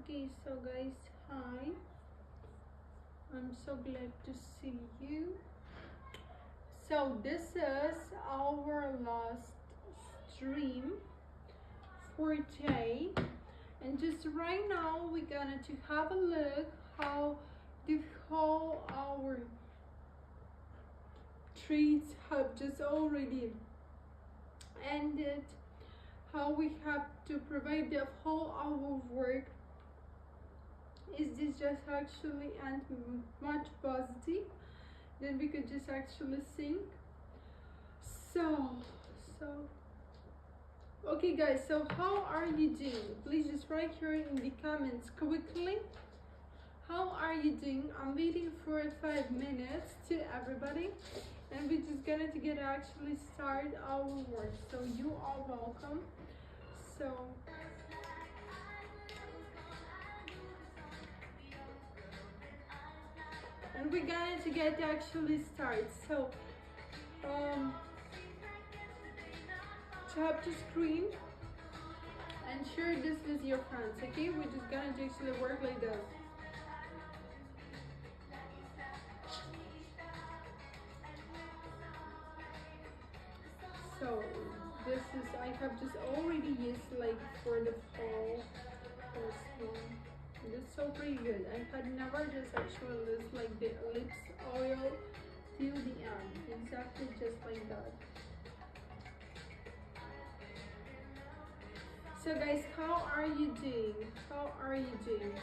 Okay, so guys, hi. I'm so glad to see you. So this is our last stream for today, and just right now we're gonna to have a look how the whole our treats have just already ended, how we have to provide the whole our work. Is this just actually and much positive then we could just actually think. So okay guys, so how are you doing? Please just write here in the comments quickly, how are you doing? I'm waiting for 5 minutes to everybody, and we're just gonna to get actually start our work, so you are welcome. So and we're gonna to get actually start. So tap the screen and share this with your friends. Okay, we're just gonna actually work like this. So this is, I have just already used like for the fall first one. It's so pretty good. I had never just actually used like the lips oil till the end, exactly just like that. So guys, how are you doing? How are you doing?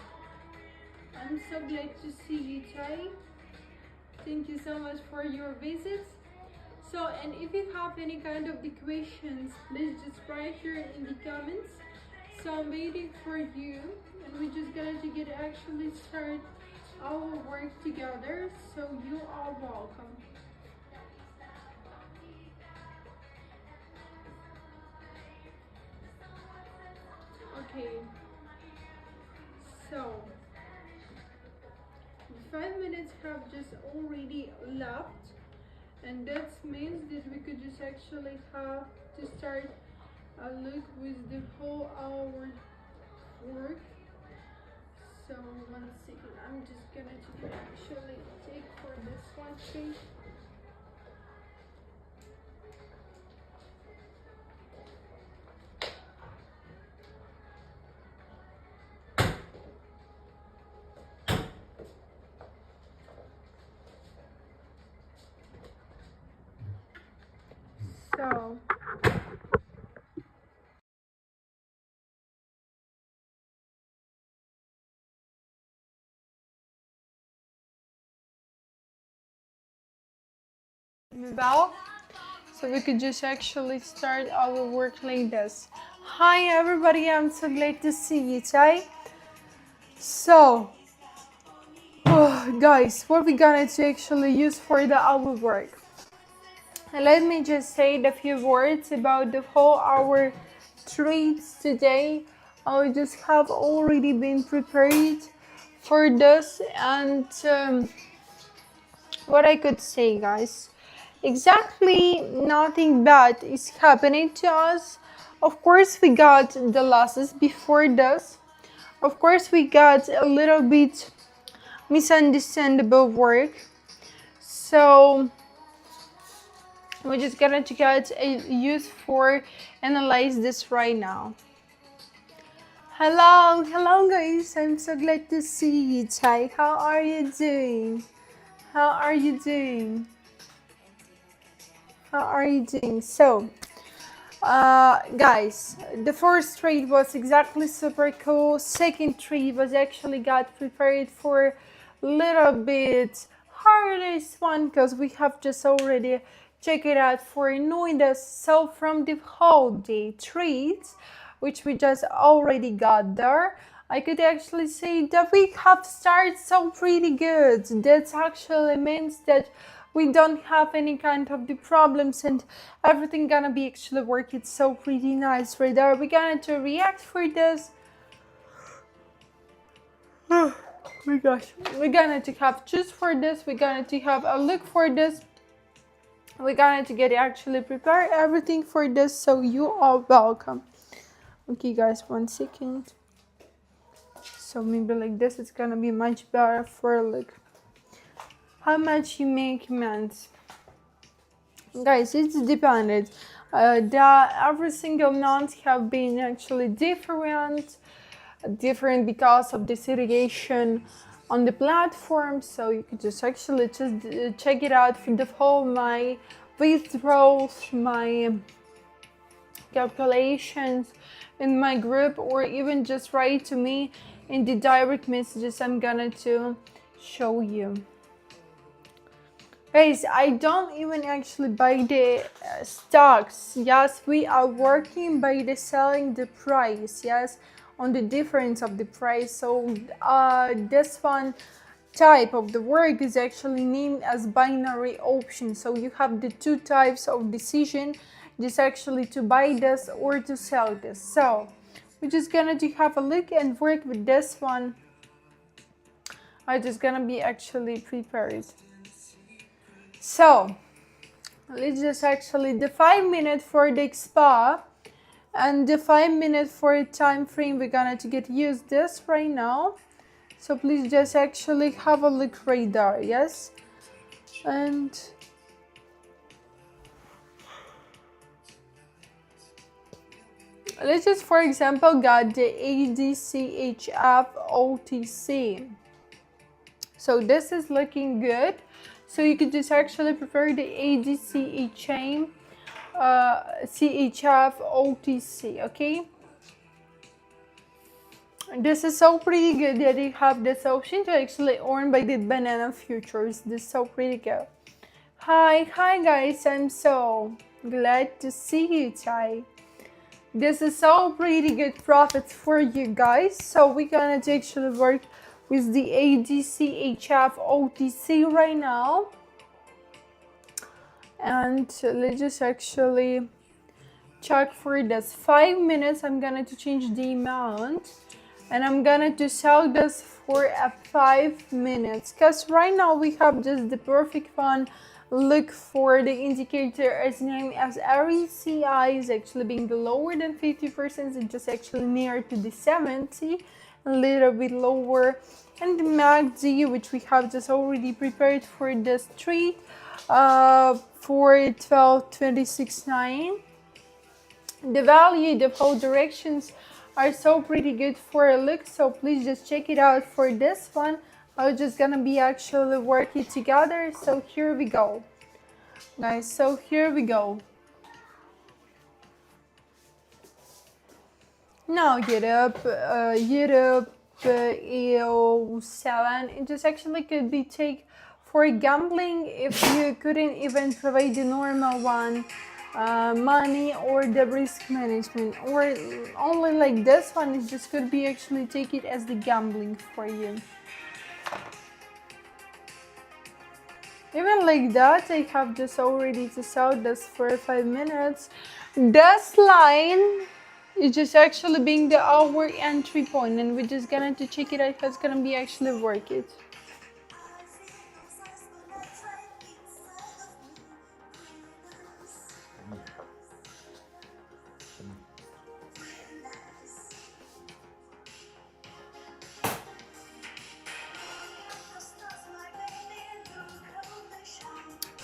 I'm so glad to see you, Chai. Thank you so much for your visits. So, and if you have any kind of the questions, please just write here in the comments. So I'm waiting for you, and we're just gonna to get actually start our work together. So you are welcome. Okay. So 5 minutes have just already left, and that means that we could just actually have to start a look with the whole hour work. So 1 second, I'm just gonna actually take for this one sheet. So well, so we could just actually start our work like this. Hi everybody, I'm so glad to see you, Chai. So guys, what we gonna to actually use for the our work? Let me just say a few words about the whole our treats today. I just have already been prepared for this, and what I could say, guys, exactly nothing bad is happening to us. Of course, we got the losses before this. Of course, we got a little bit misunderstandable work. So we're just gonna get a use for analyze this right now. Hello guys, I'm so glad to see you, Chai. How are you doing? How are you doing? How are you doing? So guys, the first trade was exactly super cool. Second trade was actually got prepared for a little bit hardest one, because we have just already checked it out for knowing this. So from the whole day trades, which we just already got there, I could actually say that we have started so pretty good. That actually means that we don't have any kind of the problems, and everything gonna be actually working so pretty nice right there. We're gonna to react for this. Oh my gosh, we're gonna to have choose for this, we're gonna to have a look for this, we're gonna to get actually prepare everything for this, so you are welcome. Okay guys, 1 second. So maybe like this, it's gonna be much better for like how much you make a month. Guys, it's dependent. Every single month have been actually different because of the segregation on the platform. So you could just actually just check it out for the whole my withdrawals, my calculations in my group, or even just write to me in the direct messages. I'm gonna to show you. Guys, I don't even actually buy the stocks. Yes, we are working by the selling the price. Yes, on the difference of the price. So this one type of the work is actually named as binary option. So you have the two types of decision, just actually to buy this or to sell this. So we're just gonna to have a look and work with this one. I'm just gonna be actually prepared. So let's just actually the 5 minutes for the spa and the 5 minutes for time frame, we're gonna to get used this right now. So please just actually have a look right there. Yes, and let's just for example got the ADCHF OTC. So this is looking good. So you could just actually prefer the ADCHF OTC, okay? This is so pretty good that you have this option to actually earn by the banana futures. This is so pretty good. Hi guys, I'm so glad to see you, Chai. This is so pretty good profits for you guys. So we're gonna actually work with the ADCHF OTC right now, and let's just actually check for this 5 minutes. I'm gonna to change the amount and I'm gonna to sell this for a 5 minutes, because right now we have just the perfect one. Look for the indicator as named as RECI is actually being lower than 50%, and just actually near to the 70, a little bit lower, and the MACD, which we have just already prepared for this trade for 12.26.9. The value, the whole directions are so pretty good for a look, so please just check it out for this one. I'm just gonna be actually working together. So here we go, guys. So here we go. Now Europe EO7, it just actually could be take for gambling if you couldn't even provide the normal one, money or the risk management, or only like this one, it just could be actually take it as the gambling for you. Even like that, I have just already to sell this for 5 minutes. This line is just actually being the hour entry point, and we're just gonna to check it out if it's gonna be actually worth it.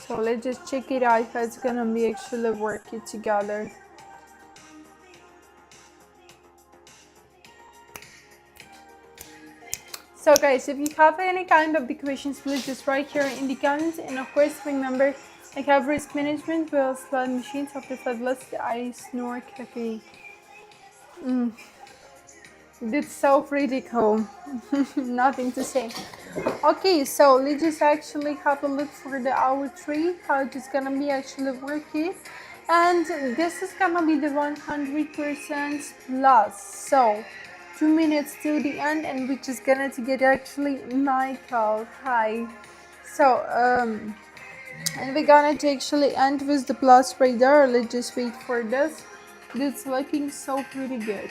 So let's just check it out if it's gonna be actually work it together. So guys, if you have any kind of the questions, please just write here in the comments. And of course, remember, I have risk management, well, slot machines, after flightless, I snore cafe. It's so pretty cool. Nothing to say. Okay, so let's just actually have a look for the hour 3, how it's gonna be actually working. And this is gonna be the 100% plus. So 2 minutes till the end, and we're just gonna to get actually Michael. Hi. So and we're gonna to actually end with the plus right there. Let's just wait for this. It's looking so pretty good.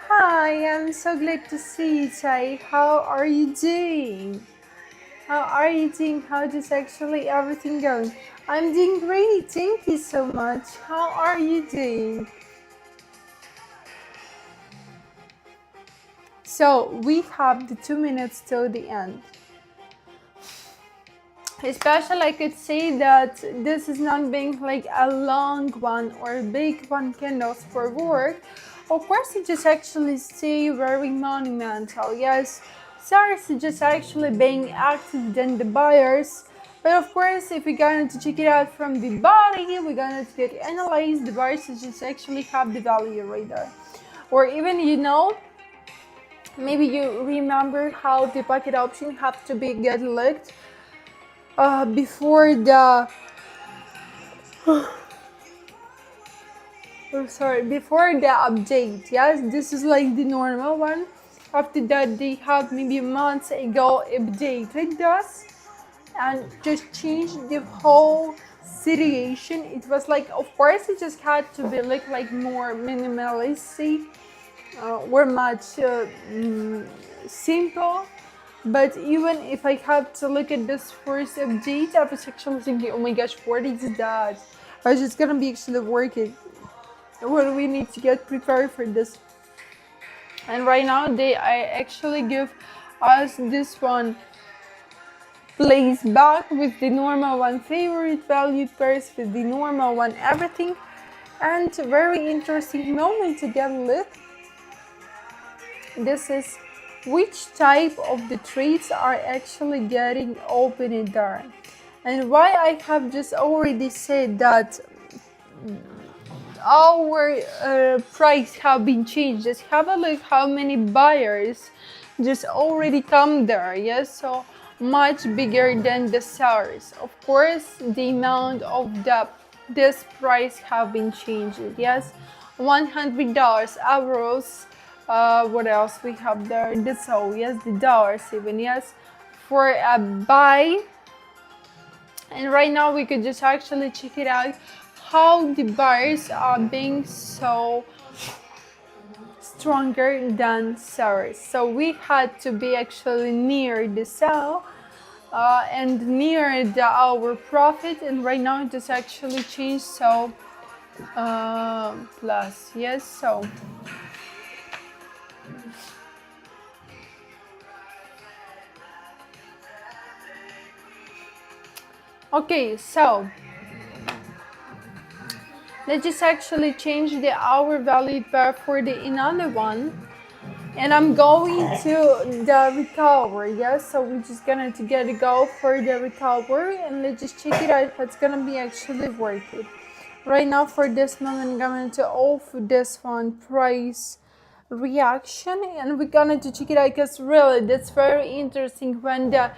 Hi, I'm so glad to see you, Chai. How are you doing? How are you doing? How is actually everything going? I'm doing great. Thank you so much. How are you doing? So we have the 2 minutes till the end. Especially I could say that this is not being like a long one or big one candles for work. Of course it just actually stay very monumental. Yes, sellers is just actually being active than the buyers. But of course if we're going to check it out from the body, we're going to get analyzed, the buyers just actually have the value right there. Or even, you know, maybe you remember how the pocket option have to be get looked before the before the update. Yes, this is like the normal one. After that they have maybe months ago updated this and just changed the whole situation. It was like, of course it just had to be like more minimalistic or much simple. But even if I had to look at this first update, I was actually thinking, oh my gosh, what is that? I was just gonna be actually working. Well, we need to get prepared for this. And right now I actually give us this one place back with the normal one favorite valued pairs, with the normal one everything. And very interesting moment to get lit. This is which type of the trades are actually getting opened there. And why I have just already said that our price have been changed. Just have a look how many buyers just already come there. Yes, so much bigger than the sellers. Of course the amount of this price have been changed. Yes, $100 euros. What else we have there? The so yes, the dollars even. Yes, for a buy. And right now we could just actually check it out how the buyers are being so stronger than sellers. So we had to be actually near the sell and near our profit, and right now it just actually changed. So plus, yes, so okay, so let's just actually change the hour value pair for the another one, and I'm going to the recover. Yes, so we're just gonna to get a go for the recover, and let's just check it out if it's gonna be actually worth it. Right now for this moment I'm going to off this one price reaction, and we're gonna to check it out because really that's very interesting when the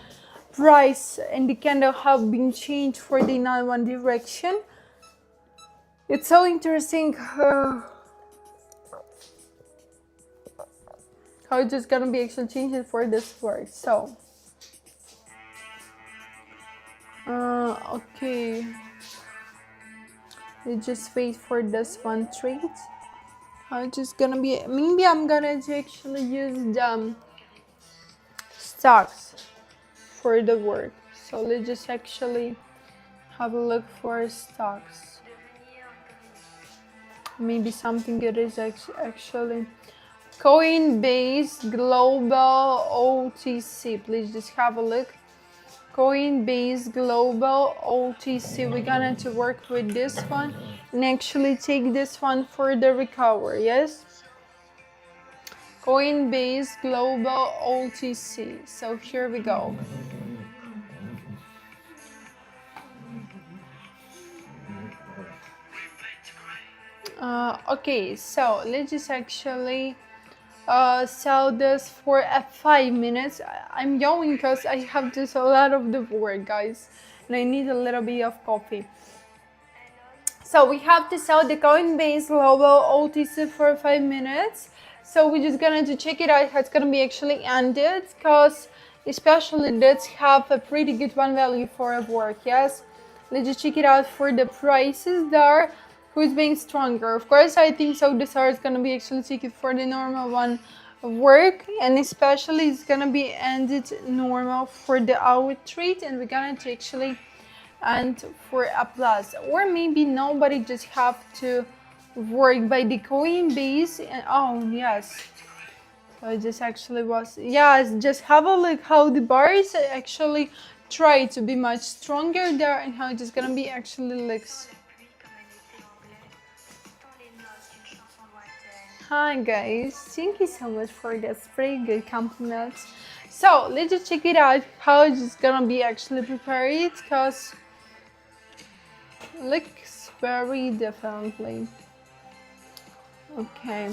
price and the candle have been changed for the one direction. It's so interesting how it's just gonna be actually changing for this work. So okay, we just wait for this one trade. I'm just gonna be, maybe I'm gonna actually use the stocks for the work. So let's just actually have a look for stocks. Maybe something that is actually Coinbase Global OTC. Please just have a look. Coinbase Global OTC. We're gonna to work with this one and actually take this one for the recovery. Yes, Coinbase Global OTC. So here we go. Okay, so let's just actually sell this for 5 minutes. I'm yawning because I have just a lot of the work, guys, and I need a little bit of coffee. So we have to sell the Coinbase Global OTC for 5 minutes. So we're just gonna to check it out how it's gonna be actually ended, because especially let's have a pretty good one value for a work. Yes, let's just check it out for the prices there. Who's being stronger? Of course, I think so. The SAR is gonna be actually taken for the normal one work, and especially it's gonna be ended normal for the hour trade, and we're gonna actually end for a plus, or maybe nobody just have to work by the Coinbase. And oh yes, So it just actually was, yeah, just have a look how the bars actually try to be much stronger there and how it's just gonna be actually looks. Hi guys, thank you so much for this very good compliments. So let's just check it out how it's just gonna be actually prepared, because looks very differently. Okay,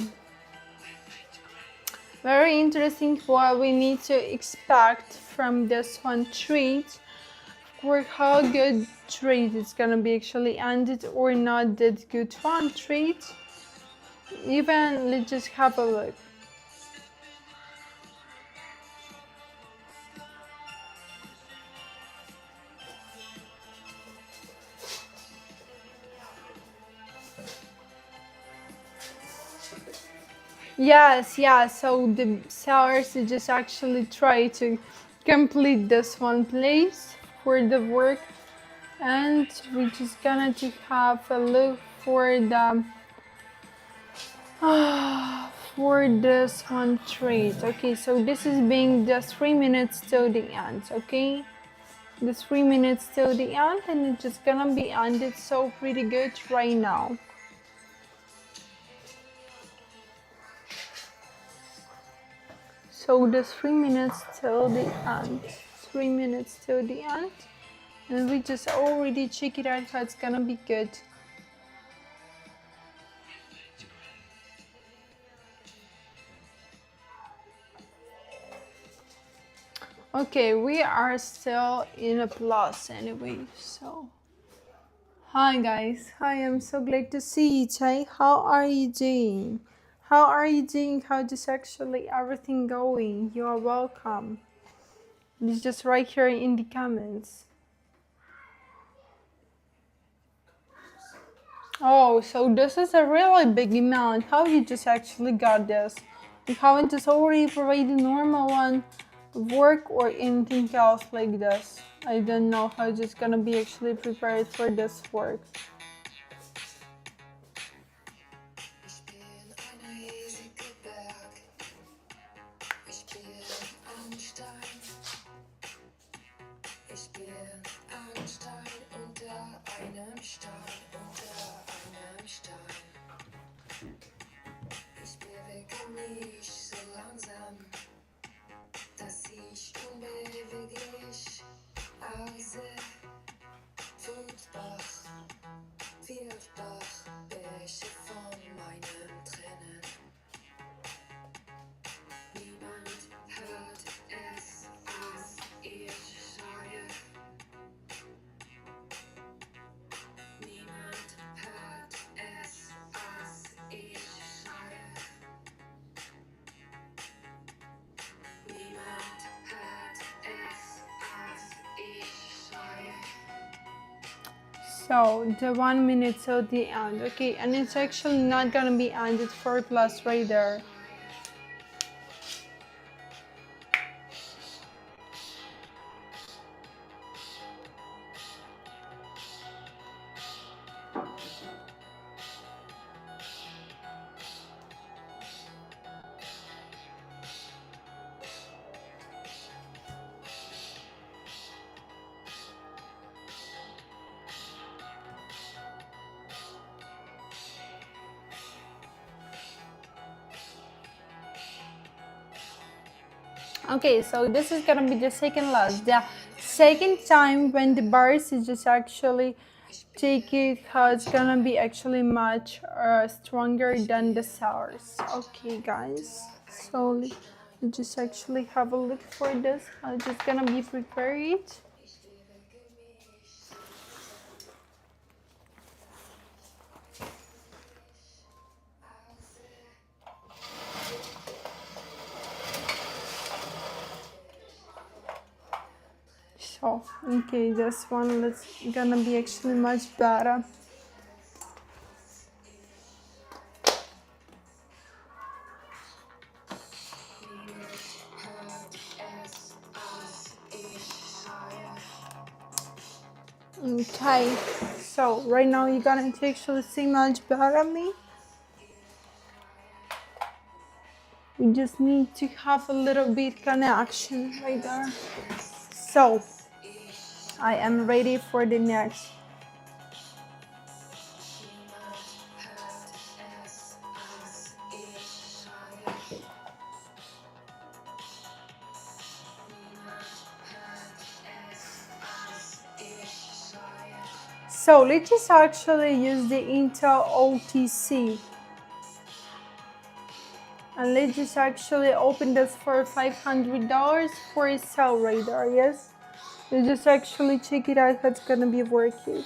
very interesting what we need to expect from this one treat, for how good treat it's gonna be actually ended or not that good one treat. Even let's just have a look. Yes, yeah, so the sellers just actually try to complete this one place for the work, and we're just gonna to have a look for the for this one trade. Okay, so this is being the 3 minutes till the end. Okay, the 3 minutes till the end, and it's just gonna be ended so pretty good right now. So the 3 minutes till the end, 3 minutes till the end, and we just already check it out how it's gonna be good. Okay, we are still in a plus anyway, so hi guys, hi, I'm so glad to see you, Tay. How are you doing? How are you doing? How is actually everything going? You are welcome. It's just right here in the comments. Oh, so this is a really big amount. How you just actually got this? You haven't just already provided normal one work or anything else like this? I don't know how it's gonna be actually prepared for this work. So the 1 minute till the end. Okay, and it's actually not gonna be ended 4 plus right there. Okay, so this is gonna be the second last. The second time when the bars is just actually take it, how it's gonna be actually much stronger than the sours. Okay, guys, so just actually have a look for this. How it's just gonna be prepared. So, okay, this one is gonna be actually much better. Okay, so right now you're gonna actually see much better me. We just need to have a little bit connection right there. So I am ready for the next. So let's just actually use the Intel OTC. And let's just actually open this for $500 for a sell radar, yes? Let's just actually check it out how it's gonna be working.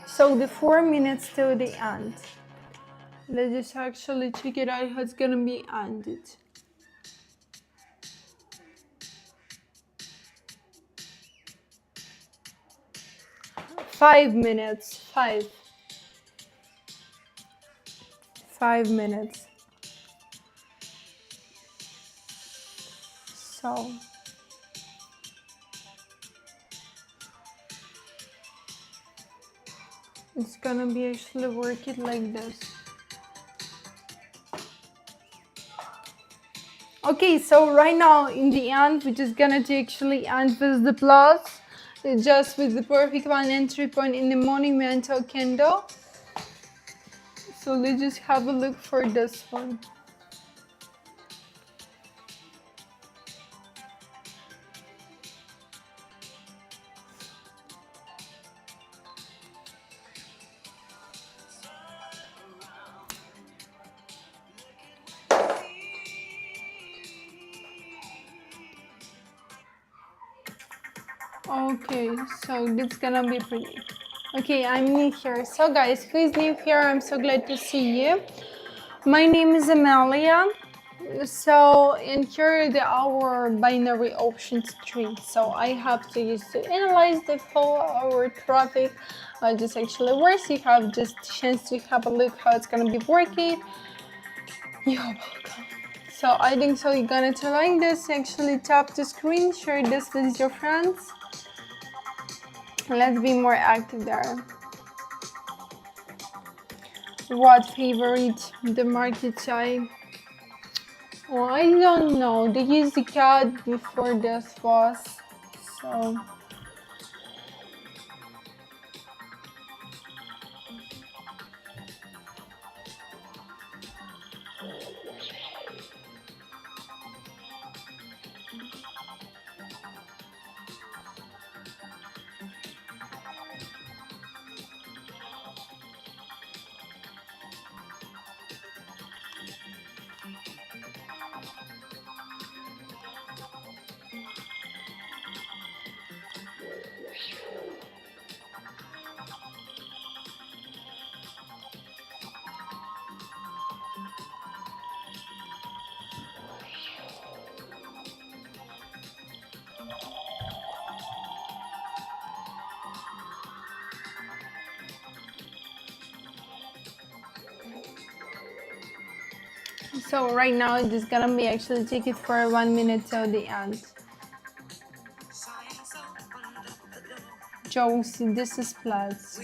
So the 4 minutes till the end. Let's just actually check it out how it's gonna be ended. 5 minutes. 5 minutes. So it's gonna be actually working like this. Okay, so right now in the end, we're just gonna actually end with the plus, just with the perfect one entry point in the monumental candle. So let's just have a look for this one. Okay, so that's gonna be pretty. Okay, I'm new here. So guys, who is new here? I'm so glad to see you. My name is Amelia. So in here the our binary options tree. So I have to use to analyze the whole our traffic. Just actually works. You have just chance to have a look how it's gonna be working. You're welcome. So I think so you're gonna to like this. Actually tap the screen, share this with your friends. Let's be more active there. What favorite the market type? Well, I don't know. They used the cat before this was, so. So right now it's just gonna be actually take it for 1 minute till the end. Josie, this is plus.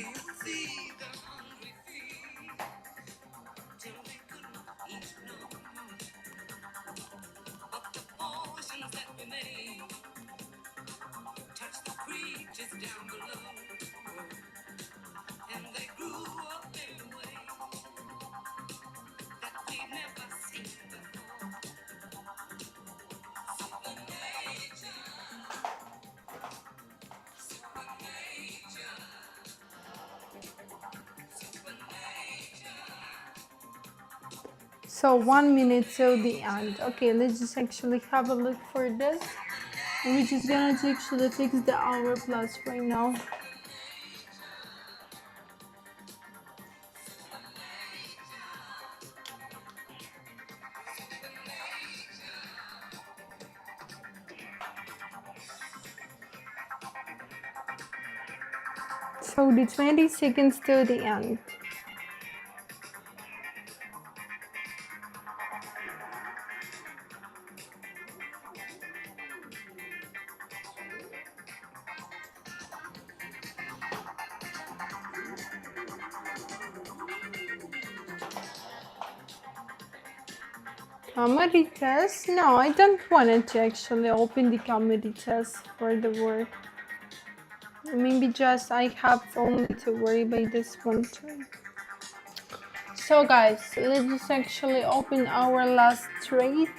So 1 minute till the end. Okay, let's just actually have a look for this. And we're just gonna actually fix the hour plus right now. So the 20 seconds to the end. Comedy test? No, I don't want to actually open the comedy test for the work. Maybe just I have only to worry by this one too. So guys, let's actually open our last trade.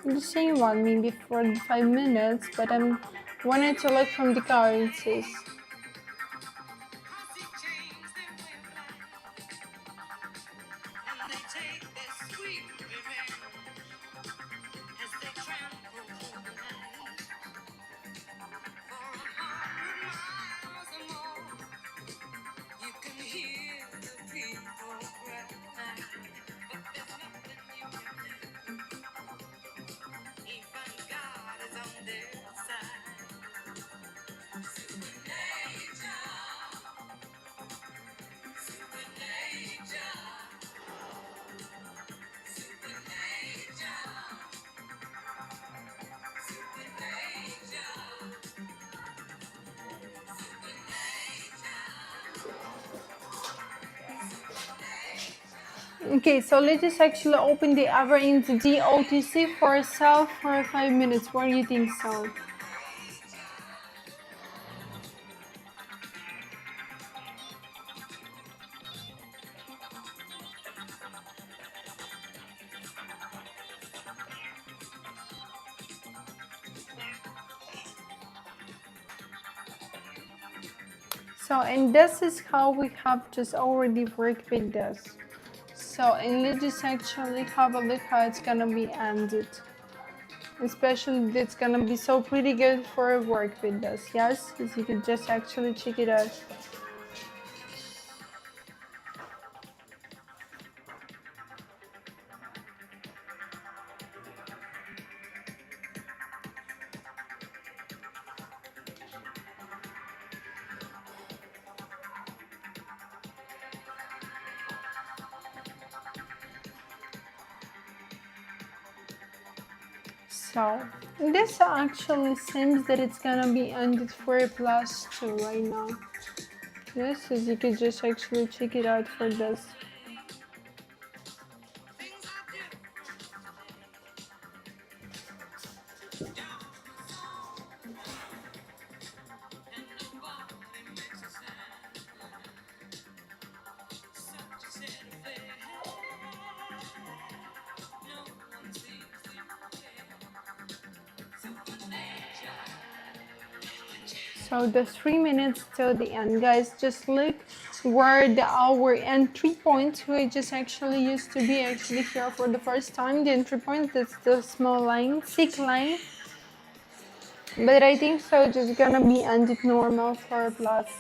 The same one, maybe for 5 minutes, but I'm wanted to look from the currencies. Okay, so let's just actually open the other into the OTC for a sell for 5 minutes. What do you think so? So, and this is how we have just already worked with this. So, and let's just actually have a look how it's gonna be ended. Especially it's gonna be so pretty good for work with this, yes? Because you could just actually check it out. So this actually seems that it's gonna be ended for a +2 right now. Yes, as you could just actually check it out for this. So the 3 minutes till the end, guys, just look where our entry point, we just actually used to be actually here for the first time. The entry point is the small line, thick line. But I think so just gonna be ended normal for a plus.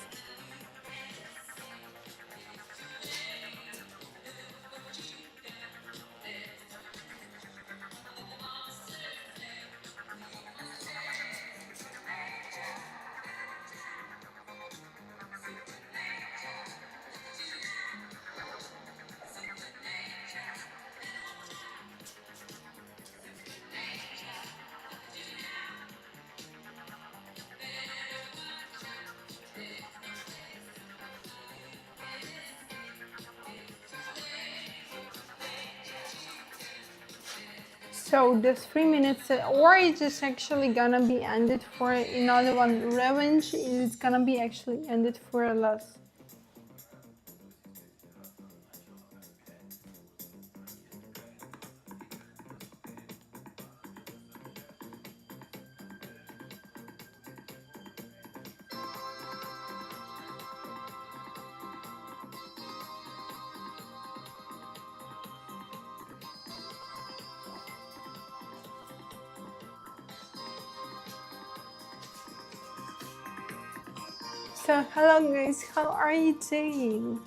So the 3 minutes, or it's just actually gonna be ended for another one. Revenge is gonna be actually ended for a loss. So hello guys, how are you doing?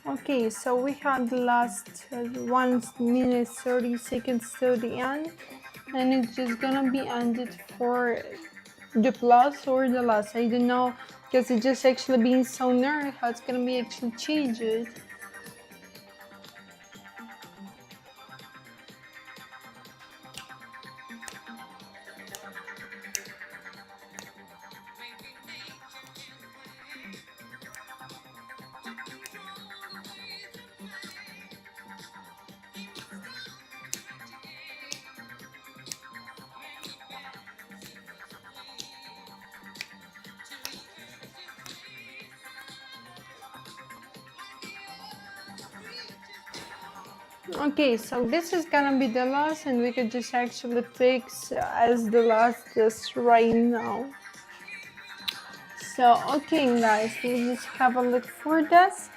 Okay, so we have the last 1 minute 30 seconds till the end, and it's just gonna be ended for the plus or the loss. I don't know, because it just actually being so near how it's gonna be actually changed. Okay, so this is gonna be the last, and we could just actually fix as the last just right now. So okay guys, let's just have a look for this,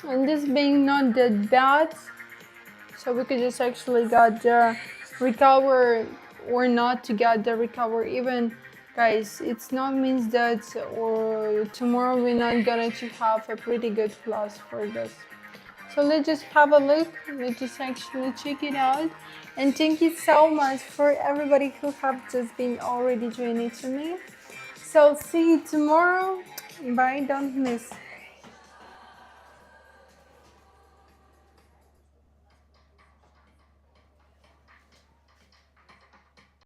and this being not that bad, so we could just actually got the recover or not to get the recover. Even guys, it's not means that or tomorrow we're not gonna to have a pretty good plus for this. So let's just have a look. Let's just actually check it out. And thank you so much for everybody who have just been already joining to me. So see you tomorrow. Bye. Don't miss.